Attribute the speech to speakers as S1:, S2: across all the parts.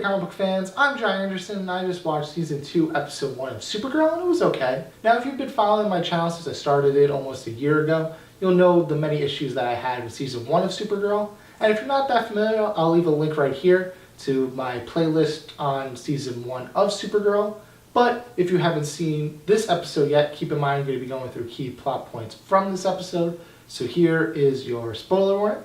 S1: there, comic book fans? I'm John Andersen, and I just watched Season 2, Episode 1 of Supergirl, and it was okay. Now, if you've been following my channel since I started it almost a year ago, you'll know the many issues that I had with Season 1 of Supergirl. And if you're not that familiar, I'll leave a link right here to my playlist on Season 1 of Supergirl. But if you haven't seen this episode yet, keep in mind I'm going to be going through key plot points from this episode. So here is your spoiler warning.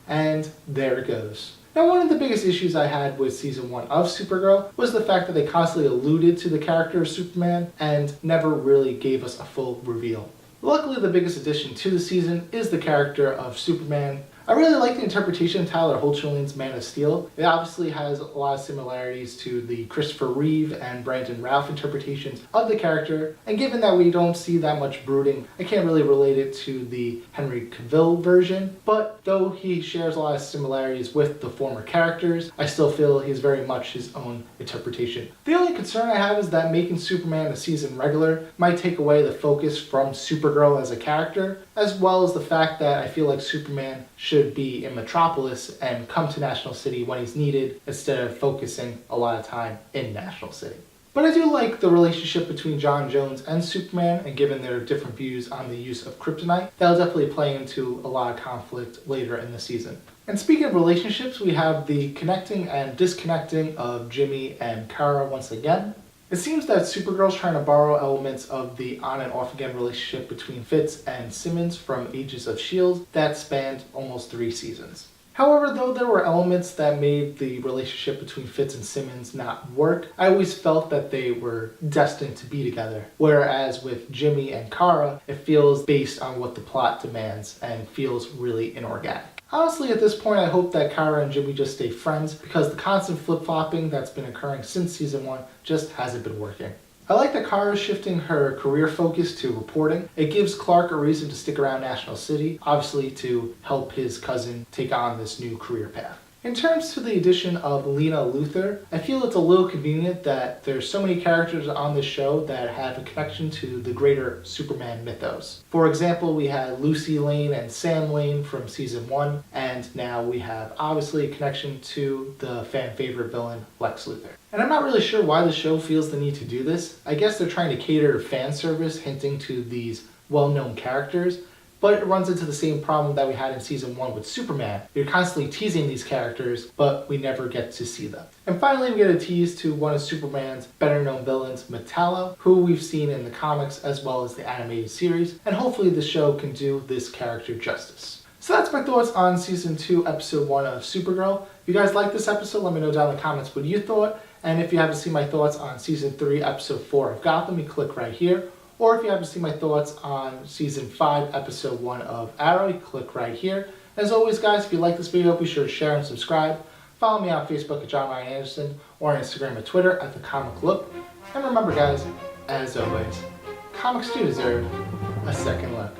S1: And there it goes. Now, one of the biggest issues I had with Season 1 of Supergirl was the fact that they constantly alluded to the character of Superman and never really gave us a full reveal. Luckily, the biggest addition to the season is the character of Superman. I really like the interpretation of Tyler Hoechlin's Man of Steel. It obviously has a lot of similarities to the Christopher Reeve and Brandon Routh interpretations of the character, and given that we don't see that much brooding, I can't really relate it to the Henry Cavill version, but though he shares a lot of similarities with the former characters, I still feel he's very much his own interpretation. The only concern I have is that making Superman a season regular might take away the focus from Supergirl as a character, as well as the fact that I feel like Superman should be in Metropolis and come to National City when he's needed instead of focusing a lot of time in National City. But I do like the relationship between John Jones and Superman, and given their different views on the use of kryptonite, that'll definitely play into a lot of conflict later in the season. And speaking of relationships, we have the connecting and disconnecting of Jimmy and Kara once again. It seems that Supergirl's trying to borrow elements of the on and off again relationship between Fitz and Simmons from Agents of S.H.I.E.L.D. that spanned almost 3 seasons. However, though there were elements that made the relationship between Fitz and Simmons not work, I always felt that they were destined to be together. Whereas with Jimmy and Kara, it feels based on what the plot demands and feels really inorganic. Honestly, at this point, I hope that Kara and Jimmy just stay friends because the constant flip-flopping that's been occurring since Season 1 just hasn't been working. I like that Kara is shifting her career focus to reporting. It gives Clark a reason to stick around National City, obviously to help his cousin take on this new career path. In terms to the addition of Lena Luthor, I feel it's a little convenient that there's so many characters on this show that have a connection to the greater Superman mythos. For example, we had Lucy Lane and Sam Lane from Season 1, and now we have obviously a connection to the fan favorite villain Lex Luthor. And I'm not really sure why the show feels the need to do this. I guess they're trying to cater to fan service, hinting to these well-known characters, but it runs into the same problem that we had in Season 1 with Superman. You're constantly teasing these characters, but we never get to see them. And finally, we get a tease to one of Superman's better-known villains, Metallo, who we've seen in the comics as well as the animated series, and hopefully the show can do this character justice. So that's my thoughts on Season 2, Episode 1 of Supergirl. If you guys liked this episode, let me know down in the comments what you thought. And if you haven't seen my thoughts on Season 3, Episode 4 of Gotham, you click right here. Or if you haven't seen my thoughts on Season 5, Episode 1 of Arrow, you click right here. As always, guys, if you like this video, be sure to share and subscribe. Follow me on Facebook at John Ryan Andersen, or on Instagram and Twitter at The Comic Look. And remember, guys, as always, comics do deserve a second look.